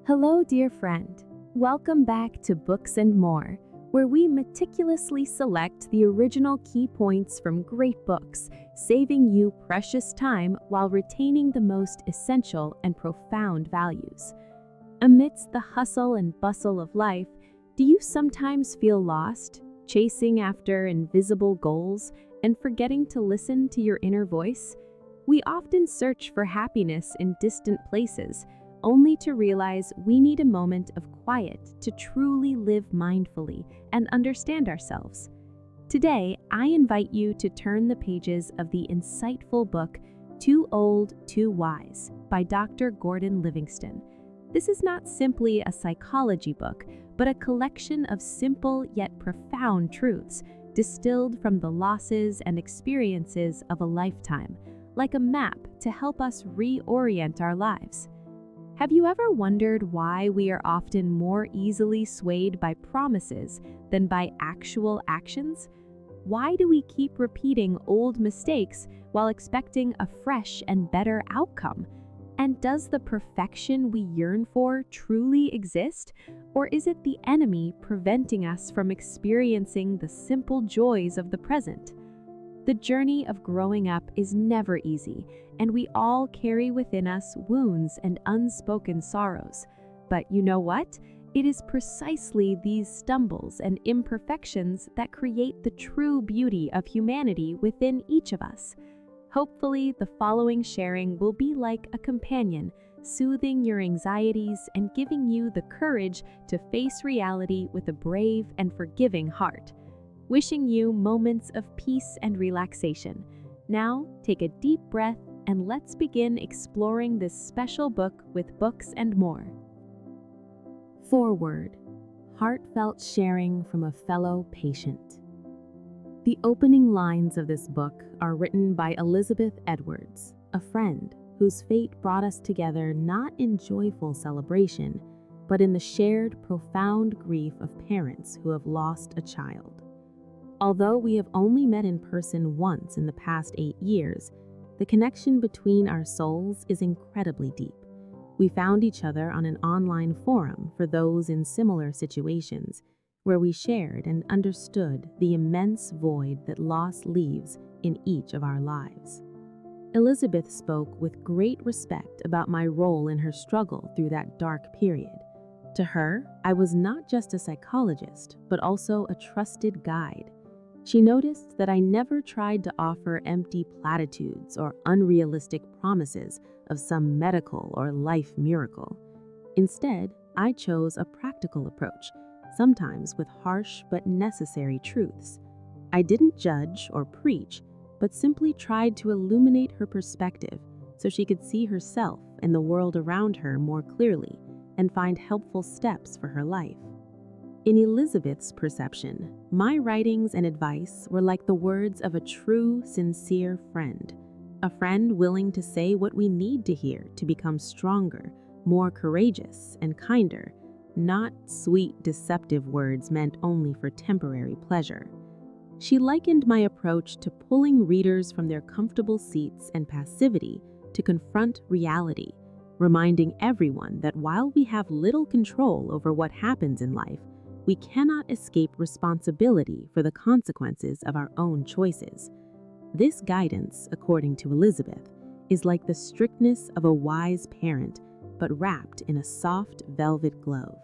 Hello, dear friend. Welcome back to Books and More, where we meticulously select the original key points from great books, saving you precious time while retaining the most essential and profound values. Amidst the hustle and bustle of life, do you sometimes feel lost, chasing after invisible goals and forgetting to listen to your inner voice? We often search for happiness in distant places, only to realize we need a moment of quiet to truly live mindfully and understand ourselves. Today, I invite you to turn the pages of the insightful book Too Old, Too Wise by Dr. Gordon Livingston. This is not simply a psychology book, but a collection of simple yet profound truths distilled from the losses and experiences of a lifetime, like a map to help us reorient our lives. Have you ever wondered why we are often more easily swayed by promises than by actual actions? Why do we keep repeating old mistakes while expecting a fresh and better outcome? And does the perfection we yearn for truly exist? Or is it the enemy preventing us from experiencing the simple joys of the present? The journey of growing up is never easy, and we all carry within us wounds and unspoken sorrows. But you know what? It is precisely these stumbles and imperfections that create the true beauty of humanity within each of us. Hopefully, the following sharing will be like a companion, soothing your anxieties and giving you the courage to face reality with a brave and forgiving heart. Wishing you moments of peace and relaxation. Now, take a deep breath and let's begin exploring this special book with Books and More. Foreword. Heartfelt sharing from a fellow patient. The opening lines of this book are written by Elizabeth Edwards, a friend whose fate brought us together not in joyful celebration, but in the shared profound grief of parents who have lost a child. Although we have only met in person once in the past 8 years, the connection between our souls is incredibly deep. We found each other on an online forum for those in similar situations, where we shared and understood the immense void that loss leaves in each of our lives. Elizabeth spoke with great respect about my role in her struggle through that dark period. To her, I was not just a psychologist, but also a trusted guide. She noticed that I never tried to offer empty platitudes or unrealistic promises of some medical or life miracle. Instead, I chose a practical approach, sometimes with harsh but necessary truths. I didn't judge or preach, but simply tried to illuminate her perspective so she could see herself and the world around her more clearly and find helpful steps for her life. In Elizabeth's perception, my writings and advice were like the words of a true, sincere friend, a friend willing to say what we need to hear to become stronger, more courageous, and kinder, not sweet, deceptive words meant only for temporary pleasure. She likened my approach to pulling readers from their comfortable seats and passivity to confront reality, reminding everyone that while we have little control over what happens in life, we cannot escape responsibility for the consequences of our own choices. This guidance, according to Elizabeth, is like the strictness of a wise parent, but wrapped in a soft velvet glove.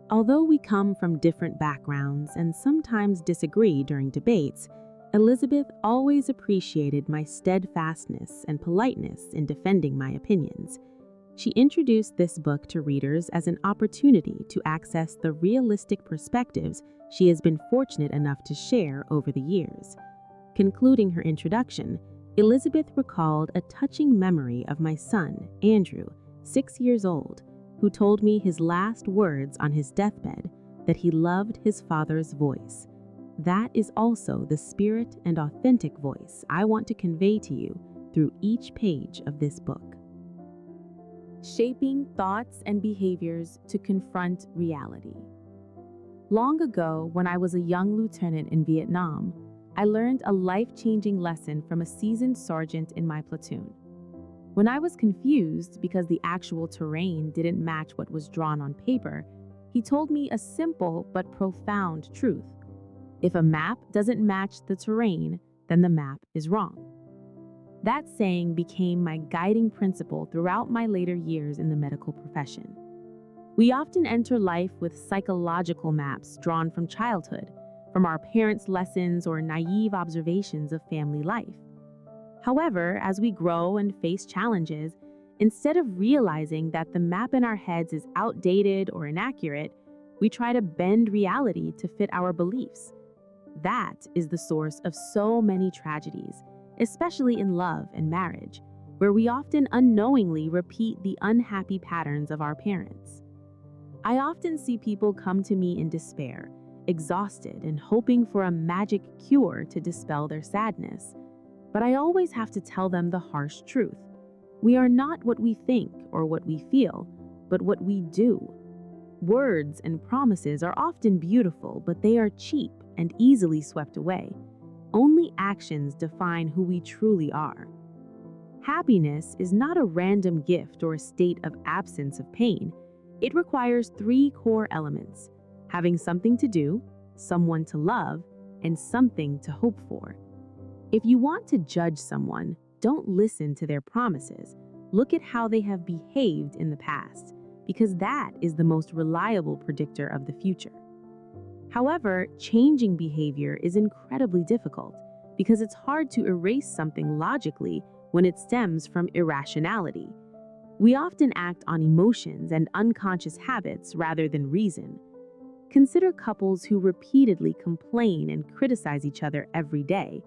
Although we come from different backgrounds and sometimes disagree during debates, Elizabeth always appreciated my steadfastness and politeness in defending my opinions. She introduced this book to readers as an opportunity to access the realistic perspectives she has been fortunate enough to share over the years. Concluding her introduction, Elizabeth recalled a touching memory of my son, Andrew, 6 years old, who told me his last words on his deathbed that he loved his father's voice. That is also the spirit and authentic voice I want to convey to you through each page of this book. Shaping thoughts and behaviors to confront reality. Long ago, when I was a young lieutenant in Vietnam, I learned a life-changing lesson from a seasoned sergeant in my platoon. When I was confused because the actual terrain didn't match what was drawn on paper, he told me a simple but profound truth. If a map doesn't match the terrain, then the map is wrong. That saying became my guiding principle throughout my later years in the medical profession. We often enter life with psychological maps drawn from childhood, from our parents' lessons or naive observations of family life. However, as we grow and face challenges, instead of realizing that the map in our heads is outdated or inaccurate, we try to bend reality to fit our beliefs. That is the source of so many tragedies, especially in love and marriage, where we often unknowingly repeat the unhappy patterns of our parents. I often see people come to me in despair, exhausted and hoping for a magic cure to dispel their sadness. But I always have to tell them the harsh truth. We are not what we think or what we feel, but what we do. Words and promises are often beautiful, but they are cheap and easily swept away. Only actions define who we truly are. Happiness is not a random gift or a state of absence of pain. It requires 3 core elements: having something to do, someone to love, and something to hope for. If you want to judge someone, don't listen to their promises. Look at how they have behaved in the past, because that is the most reliable predictor of the future. However, changing behavior is incredibly difficult because it's hard to erase something logically when it stems from irrationality. We often act on emotions and unconscious habits rather than reason. Consider couples who repeatedly complain and criticize each other every day.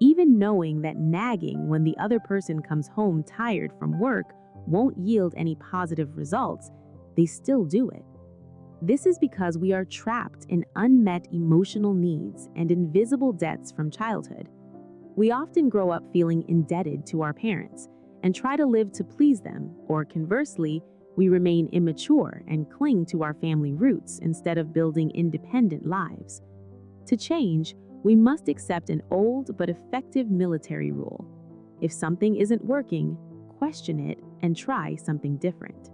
Even knowing that nagging when the other person comes home tired from work won't yield any positive results, they still do it. This is because we are trapped in unmet emotional needs and invisible debts from childhood. We often grow up feeling indebted to our parents and try to live to please them, or conversely, we remain immature and cling to our family roots instead of building independent lives. To change, we must accept an old but effective military rule. If something isn't working, question it and try something different.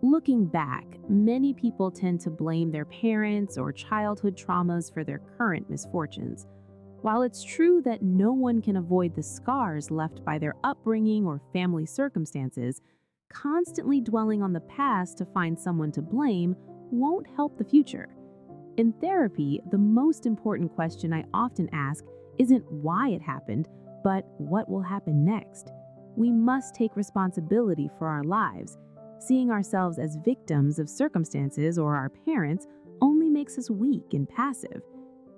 Looking back, many people tend to blame their parents or childhood traumas for their current misfortunes. While it's true that no one can avoid the scars left by their upbringing or family circumstances, constantly dwelling on the past to find someone to blame won't help the future. In therapy, the most important question I often ask isn't why it happened, but what will happen next. We must take responsibility for our lives. Seeing ourselves as victims of circumstances or our parents only makes us weak and passive.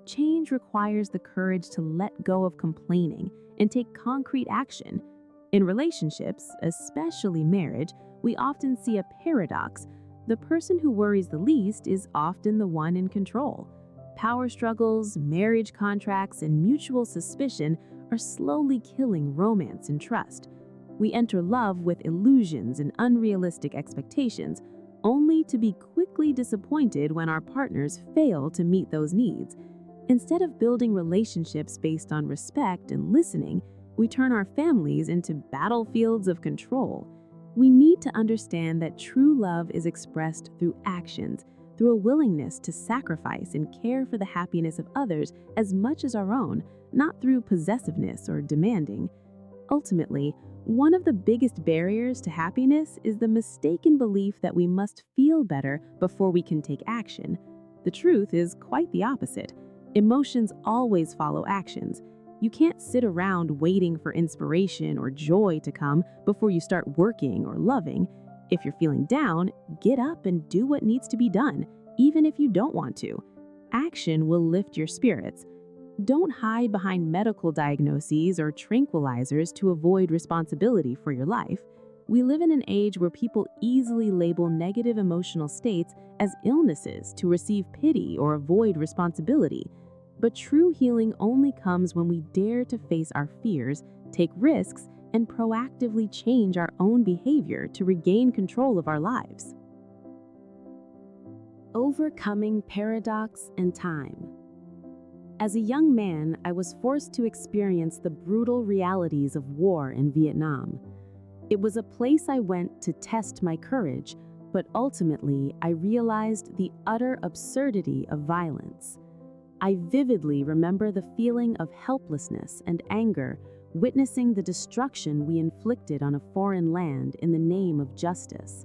Change requires the courage to let go of complaining and take concrete action. In relationships, especially marriage, we often see a paradox. The person who worries the least is often the one in control. Power struggles, marriage contracts, and mutual suspicion are slowly killing romance and trust. We enter love with illusions and unrealistic expectations, only to be quickly disappointed when our partners fail to meet those needs. Instead of building relationships based on respect and listening, we turn our families into battlefields of control. We need to understand that true love is expressed through actions, through a willingness to sacrifice and care for the happiness of others as much as our own, not through possessiveness or demanding. Ultimately, one of the biggest barriers to happiness is the mistaken belief that we must feel better before we can take action. The truth is quite the opposite. Emotions always follow actions. You can't sit around waiting for inspiration or joy to come before you start working or loving. If you're feeling down, get up and do what needs to be done, even if you don't want to. Action will lift your spirits. Don't hide behind medical diagnoses or tranquilizers to avoid responsibility for your life. We live in an age where people easily label negative emotional states as illnesses to receive pity or avoid responsibility. But true healing only comes when we dare to face our fears, take risks, and proactively change our own behavior to regain control of our lives. Overcoming paradox and time. As a young man, I was forced to experience the brutal realities of war in Vietnam. It was a place I went to test my courage, but ultimately I realized the utter absurdity of violence. I vividly remember the feeling of helplessness and anger witnessing the destruction we inflicted on a foreign land in the name of justice.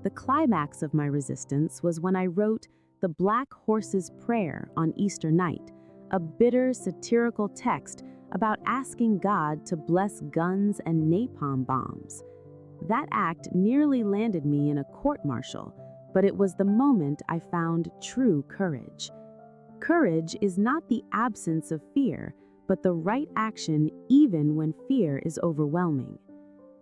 The climax of my resistance was when I wrote The Black Horse's Prayer on Easter night, a bitter, satirical text about asking God to bless guns and napalm bombs. That act nearly landed me in a court-martial, but it was the moment I found true courage. Courage is not the absence of fear, but the right action even when fear is overwhelming.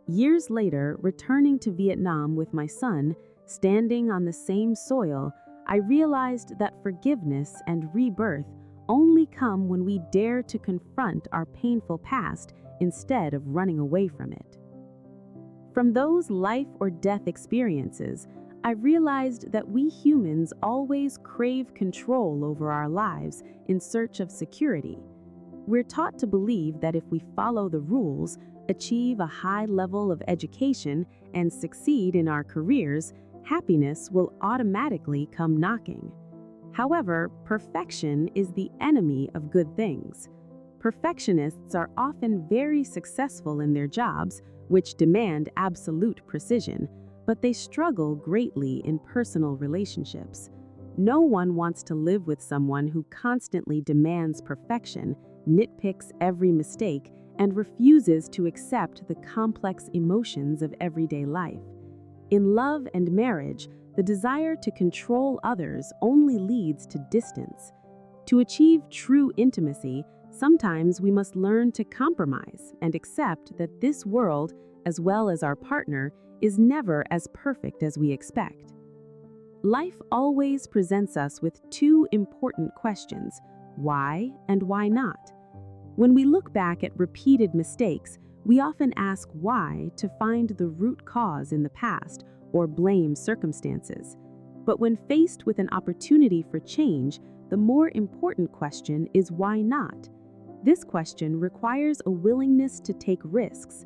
Years later, returning to Vietnam with my son, standing on the same soil, I realized that forgiveness and rebirth only come when we dare to confront our painful past instead of running away from it. From those life or death experiences, I realized that we humans always crave control over our lives in search of security. We're taught to believe that if we follow the rules, achieve a high level of education, and succeed in our careers, happiness will automatically come knocking. However, perfection is the enemy of good things. Perfectionists are often very successful in their jobs, which demand absolute precision, but they struggle greatly in personal relationships. No one wants to live with someone who constantly demands perfection, nitpicks every mistake, and refuses to accept the complex emotions of everyday life. In love and marriage, the desire to control others only leads to distance. To achieve true intimacy, sometimes we must learn to compromise and accept that this world, as well as our partner, is never as perfect as we expect. Life always presents us with two important questions: why and why not? When we look back at repeated mistakes, we often ask why to find the root cause in the past or blame circumstances. But when faced with an opportunity for change, the more important question is why not? This question requires a willingness to take risks.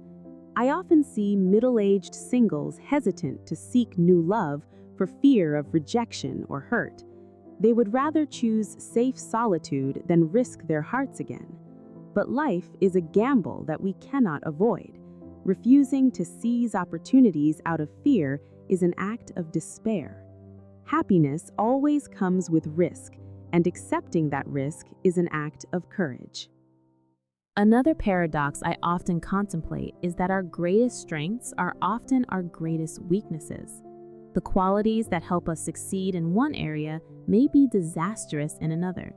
I often see middle-aged singles hesitant to seek new love for fear of rejection or hurt. They would rather choose safe solitude than risk their hearts again. But life is a gamble that we cannot avoid. Refusing to seize opportunities out of fear is an act of despair. Happiness always comes with risk, and accepting that risk is an act of courage. Another paradox I often contemplate is that our greatest strengths are often our greatest weaknesses. The qualities that help us succeed in one area may be disastrous in another.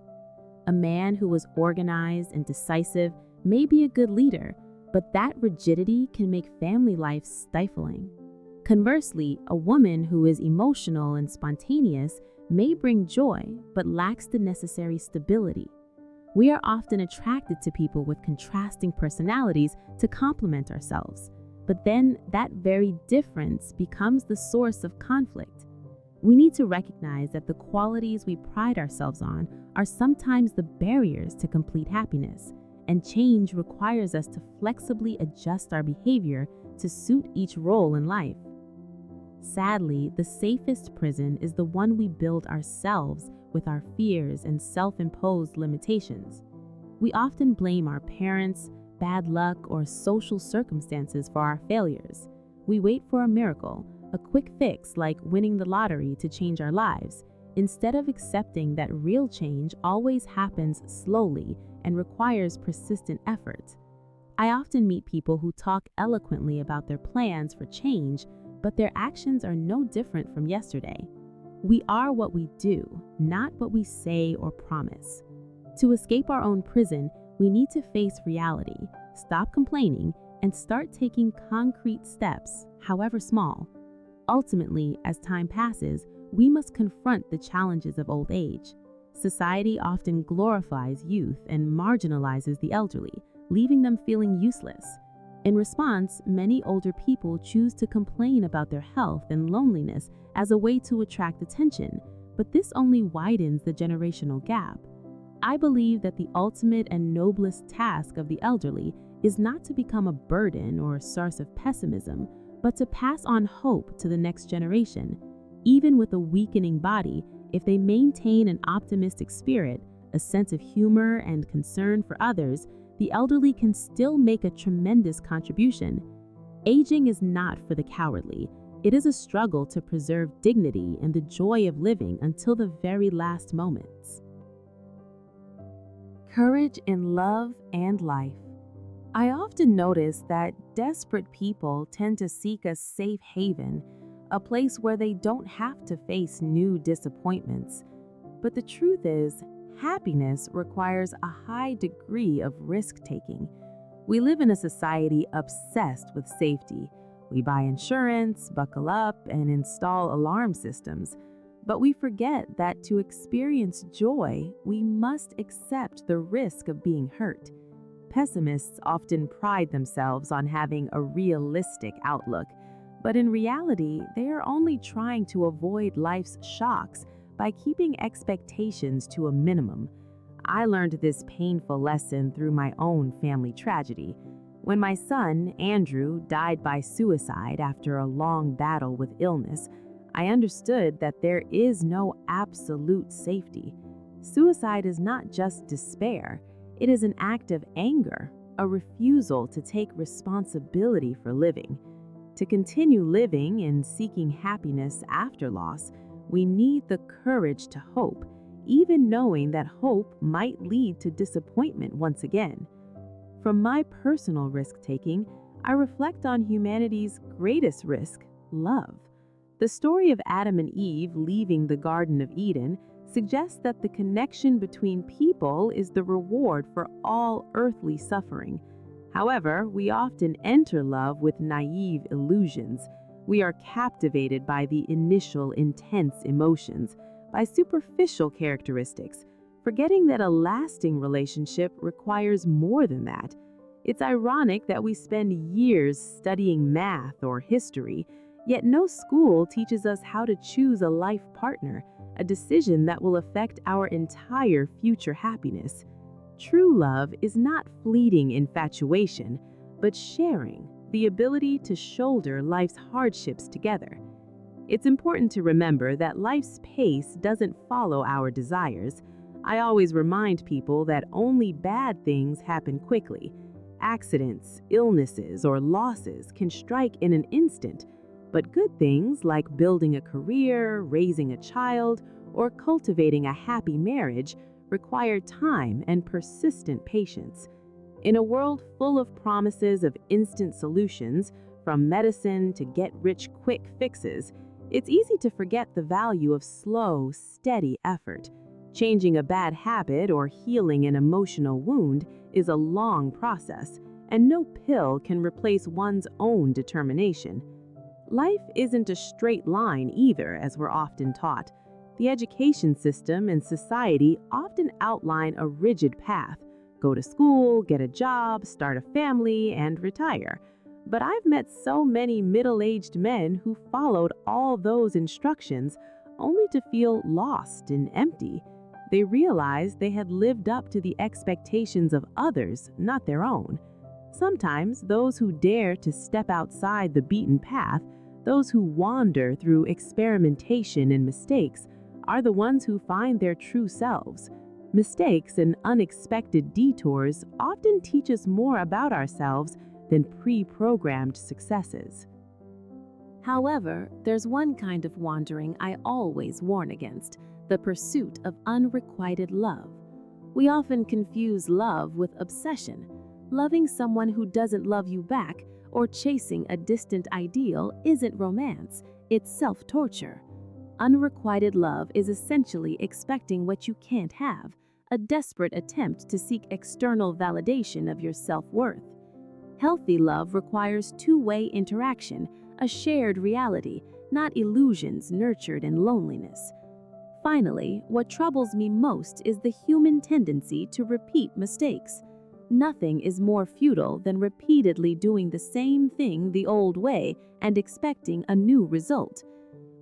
A man who is organized and decisive may be a good leader, but that rigidity can make family life stifling. Conversely, a woman who is emotional and spontaneous may bring joy, but lacks the necessary stability. We are often attracted to people with contrasting personalities to complement ourselves, but then that very difference becomes the source of conflict. We need to recognize that the qualities we pride ourselves on are sometimes the barriers to complete happiness, and change requires us to flexibly adjust our behavior to suit each role in life. Sadly, the safest prison is the one we build ourselves with our fears and self-imposed limitations. We often blame our parents, bad luck, or social circumstances for our failures. We wait for a miracle, a quick fix like winning the lottery to change our lives, instead of accepting that real change always happens slowly and requires persistent effort. I often meet people who talk eloquently about their plans for change, but their actions are no different from yesterday. We are what we do, not what we say or promise. To escape our own prison, we need to face reality, stop complaining, and start taking concrete steps, however small. Ultimately, as time passes, we must confront the challenges of old age. Society often glorifies youth and marginalizes the elderly, leaving them feeling useless. In response, many older people choose to complain about their health and loneliness as a way to attract attention, but this only widens the generational gap. I believe that the ultimate and noblest task of the elderly is not to become a burden or a source of pessimism, but to pass on hope to the next generation. Even with a weakening body, if they maintain an optimistic spirit, a sense of humor and concern for others, the elderly can still make a tremendous contribution. Aging is not for the cowardly. It is a struggle to preserve dignity and the joy of living until the very last moments. Courage in love and life. I often notice that desperate people tend to seek a safe haven, a place where they don't have to face new disappointments. But the truth is, happiness requires a high degree of risk-taking. We live in a society obsessed with safety. We buy insurance, buckle up, and install alarm systems. But we forget that to experience joy, we must accept the risk of being hurt. Pessimists often pride themselves on having a realistic outlook, but in reality, they are only trying to avoid life's shocks by keeping expectations to a minimum. I learned this painful lesson through my own family tragedy. When my son, Andrew, died by suicide after a long battle with illness, I understood that there is no absolute safety. Suicide is not just despair. It is an act of anger, a refusal to take responsibility for living. To continue living and seeking happiness after loss, we need the courage to hope, even knowing that hope might lead to disappointment once again. From my personal risk-taking, I reflect on humanity's greatest risk, love. The story of Adam and Eve leaving the Garden of Eden suggests that the connection between people is the reward for all earthly suffering. However, we often enter love with naive illusions. We are captivated by the initial intense emotions, by superficial characteristics, forgetting that a lasting relationship requires more than that. It's ironic that we spend years studying math or history, yet no school teaches us how to choose a life partner, a decision that will affect our entire future happiness. True love is not fleeting infatuation, but sharing, the ability to shoulder life's hardships together. It's important to remember that life's pace doesn't follow our desires. I always remind people that only bad things happen quickly. Accidents, illnesses, or losses can strike in an instant, but good things like building a career, raising a child, or cultivating a happy marriage require time and persistent patience. In a world full of promises of instant solutions, from medicine to get-rich-quick fixes, it's easy to forget the value of slow, steady effort. Changing a bad habit or healing an emotional wound is a long process, and no pill can replace one's own determination. Life isn't a straight line either, as we're often taught. The education system and society often outline a rigid path: go to school, get a job, start a family, and retire. But I've met so many middle-aged men who followed all those instructions only to feel lost and empty. They realized they had lived up to the expectations of others, not their own. Sometimes those who dare to step outside the beaten path, those who wander through experimentation and mistakes, are the ones who find their true selves. Mistakes and unexpected detours often teach us more about ourselves than pre-programmed successes. However, there's one kind of wandering I always warn against: the pursuit of unrequited love. We often confuse love with obsession. Loving someone who doesn't love you back or chasing a distant ideal isn't romance, it's self-torture. Unrequited love is essentially expecting what you can't have, a desperate attempt to seek external validation of your self-worth. Healthy love requires two-way interaction, a shared reality, not illusions nurtured in loneliness. Finally, what troubles me most is the human tendency to repeat mistakes. Nothing is more futile than repeatedly doing the same thing the old way and expecting a new result.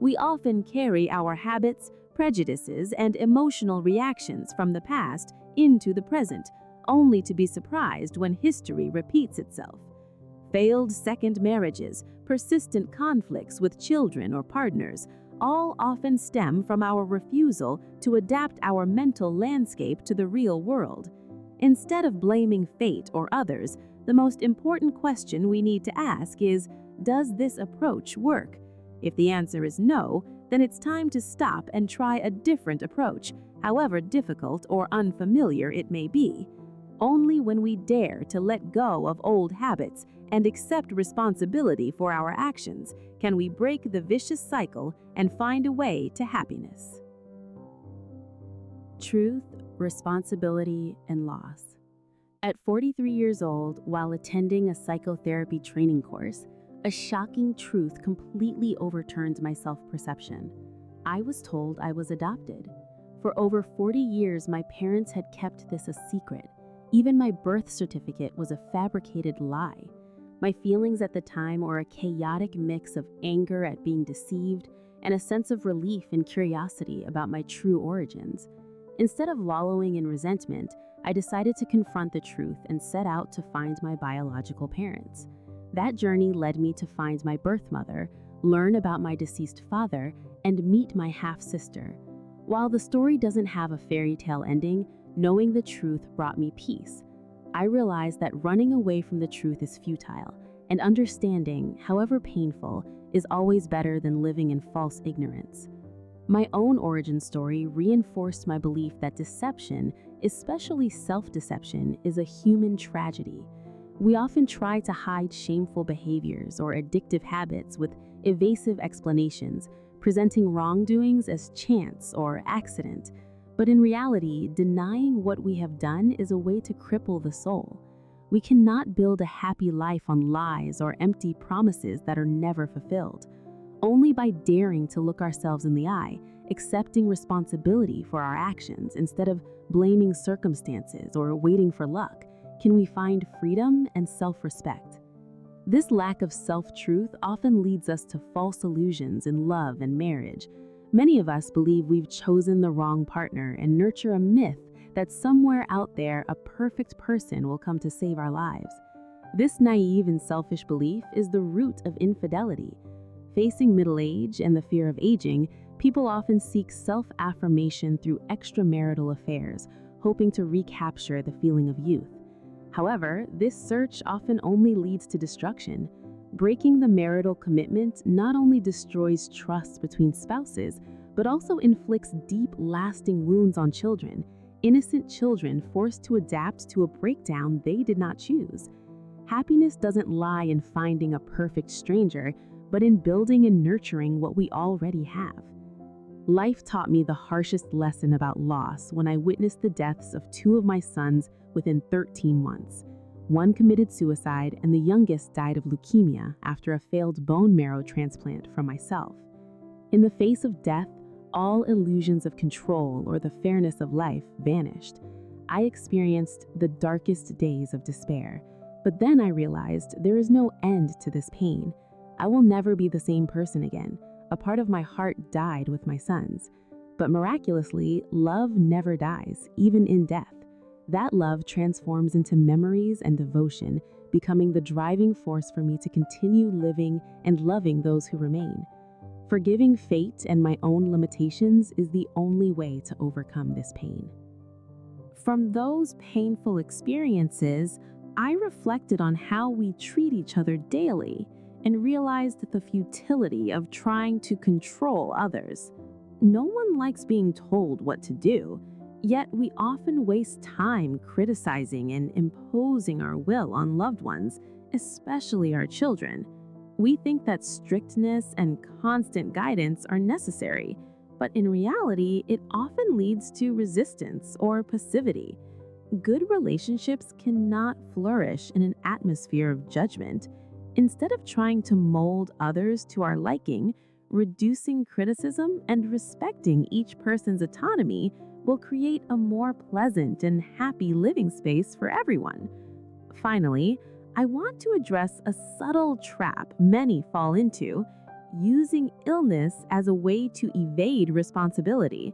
We often carry our habits, prejudices, and emotional reactions from the past into the present, only to be surprised when history repeats itself. Failed second marriages, persistent conflicts with children or partners, all often stem from our refusal to adapt our mental landscape to the real world. Instead of blaming fate or others, the most important question we need to ask is, does this approach work? If the answer is no, then it's time to stop and try a different approach, however difficult or unfamiliar it may be. Only when we dare to let go of old habits and accept responsibility for our actions can we break the vicious cycle and find a way to happiness. Truth, responsibility, and loss. At 43 years old, while attending a psychotherapy training course, a shocking truth completely overturned my self-perception. I was told I was adopted. For over 40 years, my parents had kept this a secret. Even my birth certificate was a fabricated lie. My feelings at the time were a chaotic mix of anger at being deceived and a sense of relief and curiosity about my true origins. Instead of wallowing in resentment, I decided to confront the truth and set out to find my biological parents. That journey led me to find my birth mother, learn about my deceased father, and meet my half-sister. While the story doesn't have a fairy tale ending, knowing the truth brought me peace. I realized that running away from the truth is futile, and understanding, however painful, is always better than living in false ignorance. My own origin story reinforced my belief that deception, especially self-deception, is a human tragedy. We often try to hide shameful behaviors or addictive habits with evasive explanations, presenting wrongdoings as chance or accident. But in reality, denying what we have done is a way to cripple the soul. We cannot build a happy life on lies or empty promises that are never fulfilled. Only by daring to look ourselves in the eye, accepting responsibility for our actions instead of blaming circumstances or waiting for luck, can we find freedom and self-respect. This lack of self-truth often leads us to false illusions in love and marriage. Many of us believe we've chosen the wrong partner and nurture a myth that somewhere out there a perfect person will come to save our lives. This naive and selfish belief is the root of infidelity. Facing middle age and the fear of aging, people often seek self-affirmation through extramarital affairs, hoping to recapture the feeling of youth. However, this search often only leads to destruction. Breaking the marital commitment not only destroys trust between spouses, but also inflicts deep, lasting wounds on children, innocent children forced to adapt to a breakdown they did not choose. Happiness doesn't lie in finding a perfect stranger, but in building and nurturing what we already have. Life taught me the harshest lesson about loss when I witnessed the deaths of two of my sons within 13 months. One committed suicide and the youngest died of leukemia after a failed bone marrow transplant from myself. In the face of death, all illusions of control or the fairness of life vanished. I experienced the darkest days of despair, but then I realized there is no end to this pain. I will never be the same person again. A part of my heart died with my sons. But miraculously, love never dies, even in death. That love transforms into memories and devotion, becoming the driving force for me to continue living and loving those who remain. Forgiving fate and my own limitations is the only way to overcome this pain. From those painful experiences, I reflected on how we treat each other daily and realized the futility of trying to control others. No one likes being told what to do, yet we often waste time criticizing and imposing our will on loved ones, especially our children. We think that strictness and constant guidance are necessary, but in reality, it often leads to resistance or passivity. Good relationships cannot flourish in an atmosphere of judgment. Instead of trying to mold others to our liking, reducing criticism and respecting each person's autonomy will create a more pleasant and happy living space for everyone. Finally, I want to address a subtle trap many fall into: using illness as a way to evade responsibility.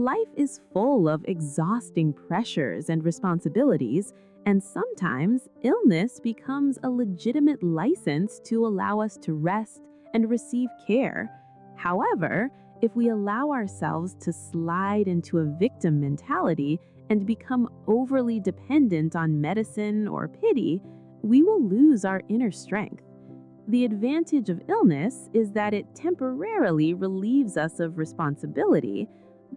Life is full of exhausting pressures and responsibilities, and sometimes illness becomes a legitimate license to allow us to rest and receive care. However, if we allow ourselves to slide into a victim mentality and become overly dependent on medicine or pity, we will lose our inner strength. The advantage of illness is that it temporarily relieves us of responsibility,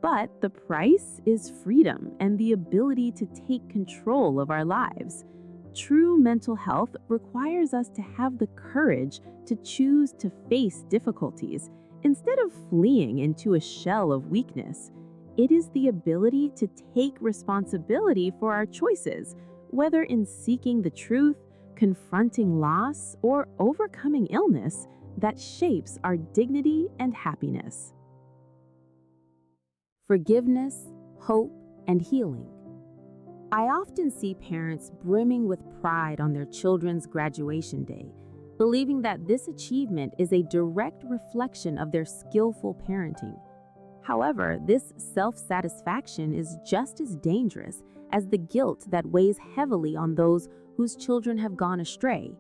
but the price is freedom and the ability to take control of our lives. True mental health requires us to have the courage to choose to face difficulties instead of fleeing into a shell of weakness. It is the ability to take responsibility for our choices, whether in seeking the truth, confronting loss, or overcoming illness, that shapes our dignity and happiness. Forgiveness, hope, and healing. I often see parents brimming with pride on their children's graduation day, believing that this achievement is a direct reflection of their skillful parenting. However, this self-satisfaction is just as dangerous as the guilt that weighs heavily on those whose children have gone astray.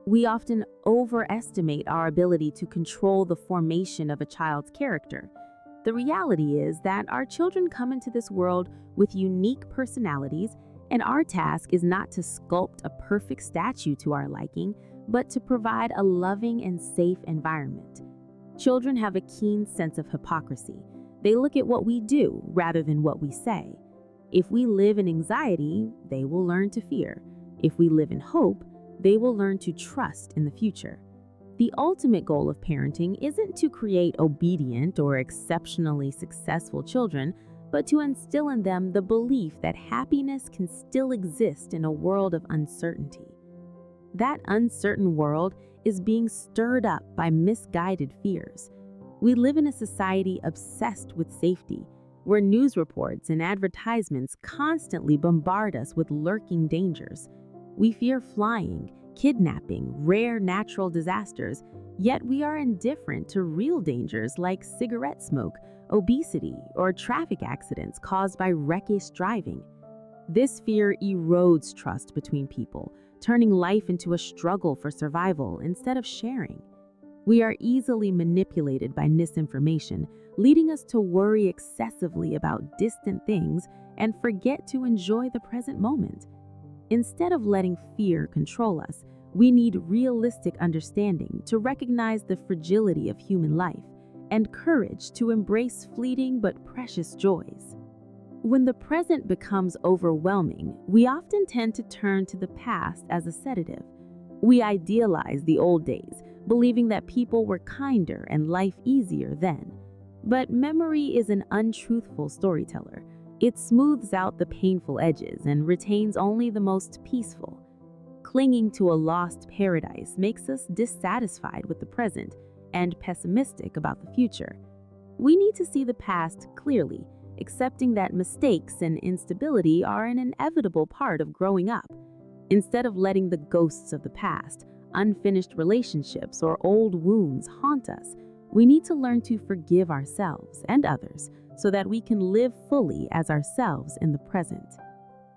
We often overestimate our ability to control the formation of a child's character. The reality is that our children come into this world with unique personalities, and our task is not to sculpt a perfect statue to our liking, but to provide a loving and safe environment. Children have a keen sense of hypocrisy. They look at what we do rather than what we say. If we live in anxiety, they will learn to fear. If we live in hope, they will learn to trust in the future. The ultimate goal of parenting isn't to create obedient or exceptionally successful children, but to instill in them the belief that happiness can still exist in a world of uncertainty. That uncertain world is being stirred up by misguided fears. We live in a society obsessed with safety, where news reports and advertisements constantly bombard us with lurking dangers. We fear flying, kidnapping, rare natural disasters, yet we are indifferent to real dangers like cigarette smoke, obesity, or traffic accidents caused by reckless driving. This fear erodes trust between people, turning life into a struggle for survival instead of sharing. We are easily manipulated by misinformation, leading us to worry excessively about distant things and forget to enjoy the present moment. Instead of letting fear control us, we need realistic understanding to recognize the fragility of human life and courage to embrace fleeting but precious joys. When the present becomes overwhelming, we often tend to turn to the past as a sedative. We idealize the old days, believing that people were kinder and life easier then. But memory is an untruthful storyteller. It smooths out the painful edges and retains only the most peaceful. Clinging to a lost paradise makes us dissatisfied with the present and pessimistic about the future. We need to see the past clearly, accepting that mistakes and instability are an inevitable part of growing up. Instead of letting the ghosts of the past, unfinished relationships, or old wounds haunt us, we need to learn to forgive ourselves and others so that we can live fully as ourselves in the present.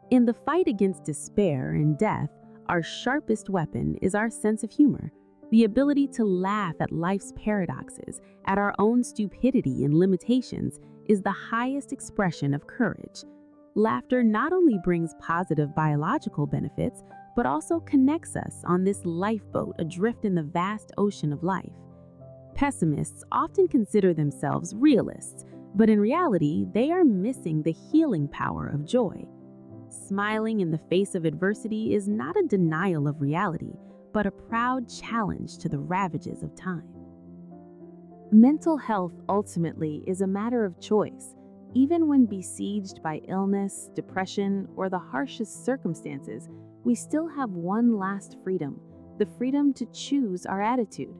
In the fight against despair and death, our sharpest weapon is our sense of humor. The ability to laugh at life's paradoxes, at our own stupidity and limitations, is the highest expression of courage. Laughter not only brings positive biological benefits, but also connects us on this lifeboat adrift in the vast ocean of life. Pessimists often consider themselves realists, but in reality, they are missing the healing power of joy. Smiling in the face of adversity is not a denial of reality, but a proud challenge to the ravages of time. Mental health ultimately is a matter of choice. Even when besieged by illness, depression, or the harshest circumstances, we still have one last freedom, the freedom to choose our attitude.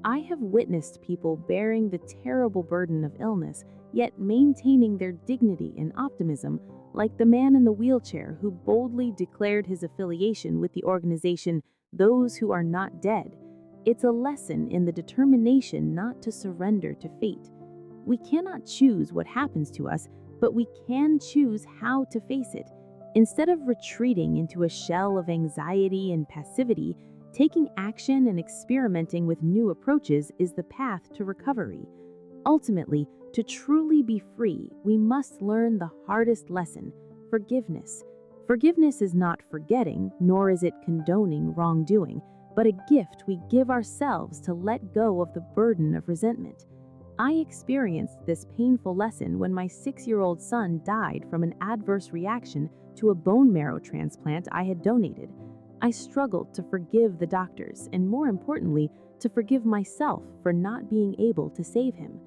I have witnessed people bearing the terrible burden of illness, yet maintaining their dignity and optimism, like the man in the wheelchair who boldly declared his affiliation with the organization Those Who Are Not Dead. It's a lesson in the determination not to surrender to fate. We cannot choose what happens to us, but we can choose how to face it. Instead of retreating into a shell of anxiety and passivity, taking action and experimenting with new approaches is the path to recovery. Ultimately, to truly be free, we must learn the hardest lesson: forgiveness. Forgiveness is not forgetting, nor is it condoning wrongdoing, but a gift we give ourselves to let go of the burden of resentment. I experienced this painful lesson when my 6-year-old son died from an adverse reaction to a bone marrow transplant I had donated. I struggled to forgive the doctors and, more importantly, to forgive myself for not being able to save him.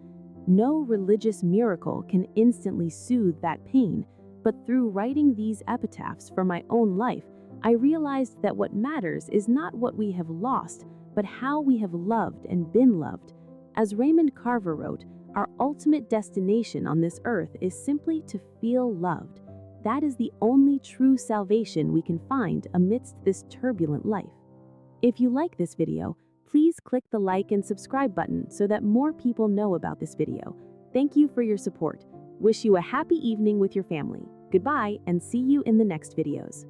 No religious miracle can instantly soothe that pain, but through writing these epitaphs for my own life, I realized that what matters is not what we have lost, but how we have loved and been loved. As Raymond Carver wrote, our ultimate destination on this earth is simply to feel loved. That is the only true salvation we can find amidst this turbulent life. If you like this video, please click the like and subscribe button so that more people know about this video. Thank you for your support. Wish you a happy evening with your family. Goodbye, and see you in the next videos.